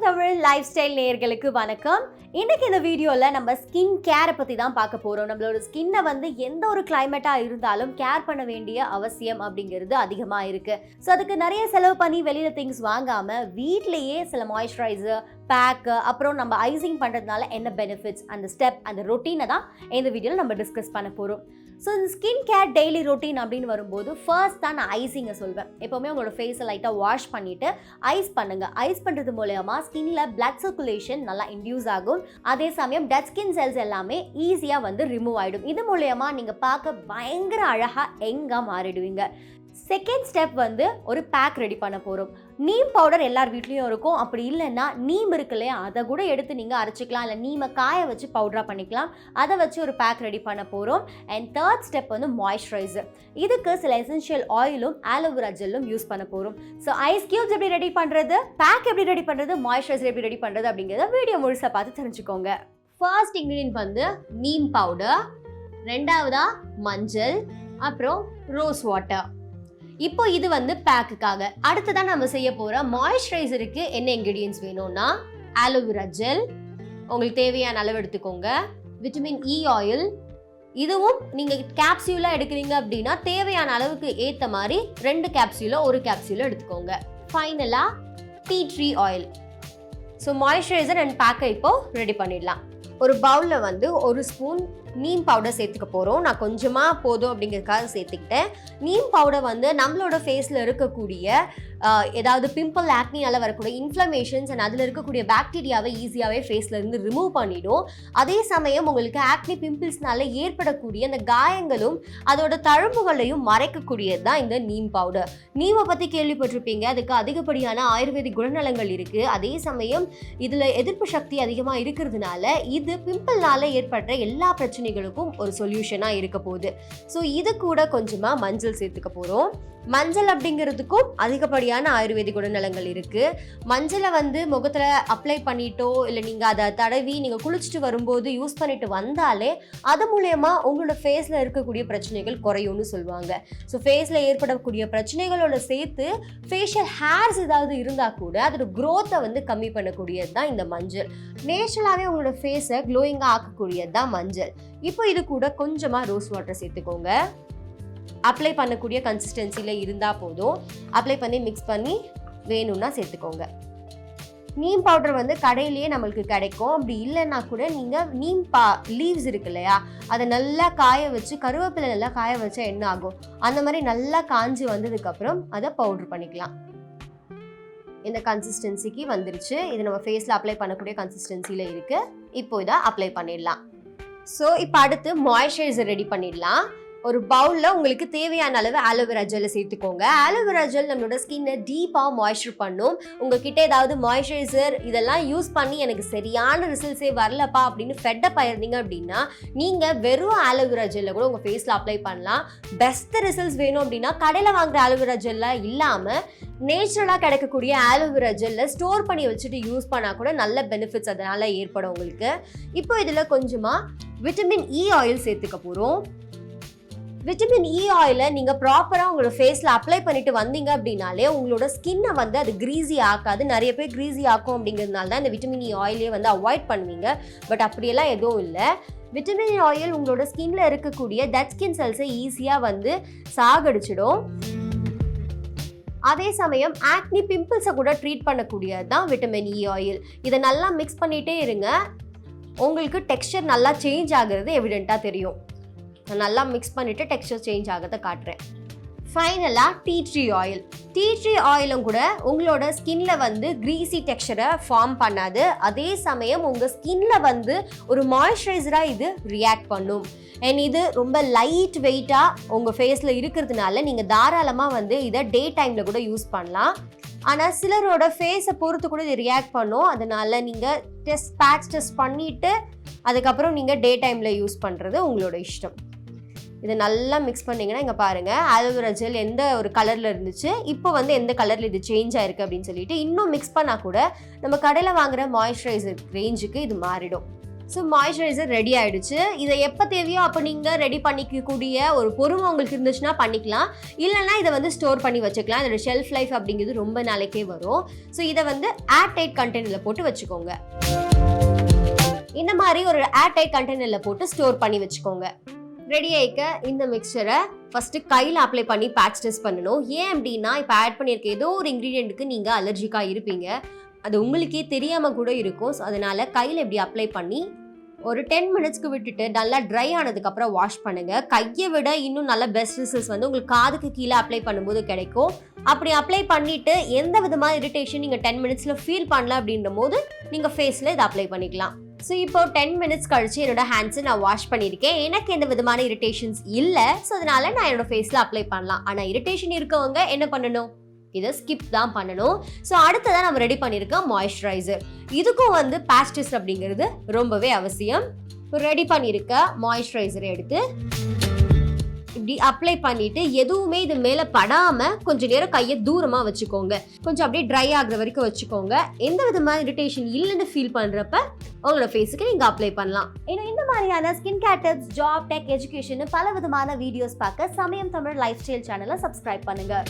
Tamil life style நேயர்களுக்கு வணக்கம். இன்னைக்கு இந்த வீடியோல நம்ம ஸ்கின் கேரை பத்தி தான் பார்க்க போறோம். நம்மளோட ஸ்கின்னை வந்து எந்த ஒரு கிளைமேட்டா இருந்தாலும் கேர் பண்ண வேண்டிய அவசியம் அப்படிங்கிறது அதிகமா இருக்கு. ஸோ அதுக்கு நிறைய செலவு பண்ணி வெளியில திங்ஸ் வாங்காம வீட்லயே சில மாய்ஸ்சரைசர், பேக், அப்புறம் நம்ம ஐசிங் பண்றதுனால என்ன பெனிஃபிட்ஸ், அந்த ஸ்டெப், அந்த ரொட்டீனை தான் இந்த வீடியோல நம்ம டிஸ்கஸ் பண்ண போறோம். ஸோ இந்த ஸ்கின் கேர் டெய்லி ரொட்டீன் அப்படின்னு வரும்போது ஃபர்ஸ்ட் தான் நான் ஐசிங்கை சொல்வேன். எப்போவுமே உங்களோட ஃபேஸை லைட்டாக வாஷ் பண்ணிவிட்டு ஐஸ் பண்ணுங்க. ஐஸ் பண்ணுறது மூலயமா ஸ்கின்ல பிளட் சர்க்குலேஷன் நல்லா இன்டியூஸ் ஆகும். அதே சமயம் டெட் ஸ்கின் செல்ஸ் எல்லாமே ஈஸியாக வந்து ரிமூவ் ஆகிடும். இது மூலயமா நீங்கள் பார்க்க பயங்கர அழகாக எங்காக மாறிடுவீங்க. செகண்ட் ஸ்டெப் வந்து ஒரு பேக் ரெடி பண்ண போகிறோம். நீம் பவுடர் எல்லார் வீட்லேயும் இருக்கும். அப்படி இல்லைன்னா நீம் இருக்கு இல்லையா, அதை கூட எடுத்து நீங்கள் அரைச்சிக்கலாம். இல்லை நீமை காய வச்சு பவுடராக பண்ணிக்கலாம். அதை வச்சு ஒரு பேக் ரெடி பண்ண போகிறோம். அண்ட் தேர்ட் ஸ்டெப் வந்து மாய்ஸ்சரைசர். இதுக்கு சில எசென்ஷியல் ஆயிலும் ஆலோவேரா ஜெல்லும் யூஸ் பண்ண போகிறோம். ஸோ ஐஸ் கியூப்ஸ் எப்படி ரெடி பண்ணுறது, பேக் எப்படி ரெடி பண்ணுறது, மாய்ஸ்சரைசர் எப்படி ரெடி பண்ணுறது அப்படிங்கிறத வீடியோ முழுசாக பார்த்து தெரிஞ்சுக்கோங்க. ஃபர்ஸ்ட் இன்க்ரீடியன்ட் வந்து நீம் பவுடர், ரெண்டாவதா மஞ்சள், அப்புறம் ரோஸ் வாட்டர். இப்போ இது வந்து பேக்குக்காக. அடுத்ததான் நம்ம செய்ய போற மாய்ஸ்சரைசருக்கு என்ன இன்கிரீடியன்ஸ் வேணும்னா ஆலோவேரா ஜெல், உங்களுக்கு தேவையான அளவு எடுத்துக்கோங்க. விட்டமின் இ ஆயில், இதுவும் நீங்க கேப்சியூலா எடுக்கிறீங்க அப்படின்னா தேவையான அளவுக்கு ஏத்த மாதிரி 2 கேப்சியூலோ 1 கேப்சியூலோ எடுத்துக்கோங்க. ஃபைனலா tea tree oil. So moisturiser and பேக்கை இப்போ ரெடி பண்ணிடலாம். ஒரு பவுல்ல வந்து 1 ஸ்பூன் நீம் பவுடர் சேர்த்துக்க போகிறோம். நான் கொஞ்சமாக போதும் அப்படிங்கிறதுக்காக சேர்த்துக்கிட்டேன். நீம் பவுடர் வந்து நம்மளோட ஃபேஸில் இருக்கக்கூடிய ஏதாவது பிம்பிள், ஆக்னியால் வரக்கூடிய இன்ஃப்ளமேஷன்ஸ் அண்ட் அதில் இருக்கக்கூடிய பாக்டீரியாவை ஈஸியாகவே ஃபேஸில் இருந்து ரிமூவ் பண்ணிடும். அதே சமயம் உங்களுக்கு ஆக்னி, பிம்பிள்ஸ்னால ஏற்படக்கூடிய அந்த காயங்களும் அதோட தழும்புகளையும் மறைக்கக்கூடியது தான் இந்த நீம் பவுடர். நீமை பற்றி கேள்விப்பட்டிருப்பீங்க. அதுக்கு அதிகப்படியான ஆயுர்வேதிக் குணநலங்கள் இருக்குது. அதே சமயம் இதில் எதிர்ப்பு சக்தி அதிகமாக இருக்கிறதுனால இது பிம்பிள்னால ஏற்படுற எல்லா பிரச்சனைகளுக்கும் ஒரு சொல்யூஷனாக இருக்க போகுது. ஸோ இது கூட கொஞ்சமாக மஞ்சள் சேர்த்துக்க போகிறோம். மஞ்சள் அப்படிங்கிறதுக்கும் அதிகப்படியான ஆயுர்வேதிக் குணநலங்கள் இருக்குது. மஞ்சளை வந்து முகத்தில் அப்ளை பண்ணிட்டோ இல்லை நீங்கள் அதை தடவி நீங்கள் குளிச்சுட்டு வரும்போது யூஸ் பண்ணிட்டு வந்தாலே அது மூலயமா உங்களோட ஃபேஸில் இருக்கக்கூடிய பிரச்சனைகள் குறையும்னு சொல்லுவாங்க. ஸோ ஃபேஸில் ஏற்படக்கூடிய பிரச்சனைகளோட சேர்த்து ஃபேஷியல் ஹேர்ஸ் ஏதாவது இருந்தால் கூட அதோட க்ரோத்தை வந்து கம்மி பண்ணக்கூடியது தான் இந்த மஞ்சள். நேச்சுரலாகவே உங்களோட ஃபேஸை க்ளோயிங்காக ஆக்கக்கூடியது தான் மஞ்சள். இப்போ இது கூட கொஞ்சமாக ரோஸ் வாட்டர் சேர்த்துக்கோங்க. அப்ளை பண்ணக்கூடிய கன்சிஸ்டன்சியில் இருந்தால் போதும். அப்ளை பண்ணி மிக்ஸ் பண்ணி வேணும்னா சேர்த்துக்கோங்க. நீம் பவுடர் வந்து கடையிலேயே நம்மளுக்கு கிடைக்கும். அப்படி இல்லைன்னா கூட நீங்கள் நீம் லீவ்ஸ் இருக்கு இல்லையா, அதை நல்லா காய வச்சு, கருவேப்பிலை நல்லா காய வச்சா என்ன ஆகும், அந்த மாதிரி நல்லா காஞ்சி வந்ததுக்கப்புறம் அதை பவுடர் பண்ணிக்கலாம். இந்த கன்சிஸ்டன்சிக்கு வந்துருச்சு. இது நம்ம ஃபேஸில் அப்ளை பண்ணக்கூடிய கன்சிஸ்டன்சியில் இருக்குது. இப்போ இதை அப்ளை பண்ணிடலாம். ஸோ இப்போ அடுத்து மாய்ஸ்சரைசர் ரெடி பண்ணிடலாம். ஒரு பவுலில் உங்களுக்கு தேவையான அளவு ஆலோவேரா ஜெல்லை சேர்த்துக்கோங்க. ஆலோவேரா ஜெல் நம்மளோட ஸ்கின்னை டீப்பாக மாய்ஸ்சர் பண்ணும். உங்ககிட்ட ஏதாவது மாய்ஸ்சரைசர் இதெல்லாம் யூஸ் பண்ணி எனக்கு சரியான ரிசல்ட்ஸே வரலப்பா அப்படின்னு ஃபெட்டப் ஆயிருந்தீங்க அப்படின்னா நீங்கள் வெறும் ஆலோவேரா ஜெல்லை கூட உங்கள் ஃபேஸில் அப்ளை பண்ணலாம். பெஸ்ட் ரிசல்ட்ஸ் வேணும் அப்படின்னா கடையில் வாங்குற ஆலோவேரா ஜெல்லை இல்லாமல் நேச்சுரலாக கிடைக்கக்கூடிய ஆலோவேரா ஜெல்லை ஸ்டோர் பண்ணி வச்சுட்டு யூஸ் பண்ணால் கூட நல்ல பெனிஃபிட்ஸ் அதனால் ஏற்படும் உங்களுக்கு. இப்போ இதில் கொஞ்சமாக விட்டமின் இ ஆயில் சேர்த்துக்க போகிறோம். விட்டமின் இ ஆயிலை நீங்கள் ப்ராப்பராக உங்களோட ஃபேஸில் அப்ளை பண்ணிட்டு வந்தீங்க அப்படின்னாலே உங்களோட ஸ்கின்னை வந்து அது க்ரீஸி ஆக்காது. நிறைய பேர் க்ரீஸி ஆக்கும் அப்படிங்கிறதுனால தான் இந்த விட்டமின் இ ஆயிலே வந்து அவாய்ட் பண்ணுவீங்க. பட் அப்படியெல்லாம் எதுவும் இல்லை. விட்டமின் இ ஆயில் உங்களோட ஸ்கின்ல இருக்கக்கூடிய டெட் ஸ்கின் செல்ஸை ஈஸியாக வந்து சாகடிச்சிடும். அதே சமயம் ஆக்னி, பிம்பிள்ஸை கூட ட்ரீட் பண்ணக்கூடியது தான் விட்டமின் இ ஆயில். இதை நல்லா மிக்ஸ் பண்ணிகிட்டே இருங்க. உங்களுக்கு டெக்ஸ்சர் நல்லா சேஞ்ச் ஆகிறது எவிடெண்ட்டாக தெரியும். நான் நல்லா மிக்ஸ் பண்ணிவிட்டு டெக்ஸ்சர் சேஞ்ச் ஆகிறத காட்டுறேன். ஃபைனலாக tea tree oil. Tea tree ஆயிலும் கூட உங்களோட ஸ்கின்ல வந்து க்ரீஸி டெக்ஸ்சரை ஃபார்ம் பண்ணாது. அதே சமயம் உங்கள் ஸ்கின்ல வந்து ஒரு மாய்ஸ்சரைசராக இது ரியாக்ட் பண்ணும். அண்ட் இது ரொம்ப லைட் வெயிட்டாக உங்கள் ஃபேஸில் இருக்கிறதுனால நீங்கள் தாராளமாக வந்து இதை டே டைமில் கூட யூஸ் பண்ணலாம். ஆனால் சிலரோட ஃபேஸை பொறுத்து கூட இது ரியாக்ட் பண்ணும். அதனால நீங்கள் பேட்ச் டெஸ்ட் பண்ணிவிட்டு அதுக்கப்புறம் நீங்கள் டே டைமில் யூஸ் பண்ணுறது உங்களோட இஷ்டம். இதை நல்லா மிக்ஸ் பண்ணிங்கன்னா இங்கே பாருங்கள் ஆலோவேரா ஜெல் எந்த ஒரு கலரில் இருந்துச்சு, இப்போ வந்து எந்த கலரில் இது சேஞ்ச் ஆயிருக்கு அப்படின்னு சொல்லிட்டு இன்னும் மிக்ஸ் பண்ணால் கூட நம்ம கடையில் வாங்குகிற மாய்ஸ்சரைசர் ரேஞ்சுக்கு இது மாறிடும். ஸோ மாய்ஸ்சரைசர் ரெடி ஆயிடுச்சு. இதை எப்போ தேவையோ அப்போ நீங்கள் ரெடி பண்ணிக்கக்கூடிய ஒரு பொறுமை உங்களுக்கு இருந்துச்சுன்னா பண்ணிக்கலாம். இல்லைன்னா இதை வந்து ஸ்டோர் பண்ணி வச்சுக்கலாம். இதோட ஷெல்ஃப் லைஃப் அப்படிங்கிறது ரொம்ப நாளைக்கே வரும். ஸோ இதை வந்து ஏர் டைட் கண்டெய்னரில் போட்டு வச்சுக்கோங்க. இந்த மாதிரி ஒரு ஏர் டைட் கண்டெய்னரில் போட்டு ஸ்டோர் பண்ணி வச்சுக்கோங்க. ரெடி ஆகிக்க இந்த மிக்சரை ஃபஸ்ட்டு கையில் அப்ளை பண்ணி பேட்ச் டெஸ்ட் பண்ணணும். ஏன் அப்படின்னா இப்போ ஆட் பண்ணியிருக்க ஏதோ ஒரு இன்க்ரீடியண்ட்டுக்கு நீங்கள் அலர்ஜிக்காக இருப்பீங்க. அது உங்களுக்கே தெரியாமல் கூட இருக்கும். ஸோ அதனால் கையில் இப்படி அப்ளை பண்ணி ஒரு 10 மினிட்ஸ்க்கு விட்டுட்டு நல்லா ட்ரை ஆனதுக்கப்புறம் வாஷ் பண்ணுங்கள். கையை விட இன்னும் நல்ல பெஸ்ட் ரிசல்ட்ஸ் வந்து உங்களுக்கு காதுக்கு கீழே அப்ளை பண்ணும்போது கிடைக்கும். அப்படி அப்ளை பண்ணிவிட்டு எந்த விதமான இரிட்டேஷன் நீங்கள் 10 மினிட்ஸில் ஃபீல் பண்ணல அப்படின்ற போது நீங்கள் ஃபேஸில் இதை அப்ளை பண்ணிக்கலாம். ஸோ இப்போ 10 மினிட்ஸ் கழிச்சு என்னோட ஹேண்ட்ஸை நான் வாஷ் பண்ணியிருக்கேன். எனக்கு எந்த விதமான இரிட்டேஷன்ஸ் இல்லை. ஸோ அதனால நான் என்னோட ஃபேஸில் அப்ளை பண்ணலாம். ஆனால் இரிட்டேஷன் இருக்கவங்க என்ன பண்ணணும்? இதை ஸ்கிப் தான் பண்ணணும். ஸோ அடுத்ததான் நம்ம ரெடி பண்ணியிருக்கோம் மாய்ஸ்சரைசர். இதுக்கும் வந்து பேட்ச் டெஸ்ட் அப்படிங்கிறது ரொம்பவே அவசியம். ரெடி பண்ணியிருக்க மாய்ஸ்சரைசரை எடுத்து இப்படி அப்ளை பண்ணிட்டு எதுவுமே இது மேலே படாமல் கொஞ்சம் நேரம் கையை தூரமாக வச்சுக்கோங்க. கொஞ்சம் அப்படியே ட்ரை ஆகுற வரைக்கும் வச்சுக்கோங்க. எந்த விதமான இரிட்டேஷன் இல்லைன்னு ஃபீல் பண்ணுறப்ப உங்களோட ஃபேஸுக்கு நீங்கள் அப்ளை பண்ணலாம். ஏன்னா இந்த மாதிரியான skin care tips, job, tech, education பல விதமான வீடியோஸ் பார்க்க சமயம் தமிழ் லைஃப் ஸ்டைல் சேனலை சப்ஸ்கிரைப் பண்ணுங்க.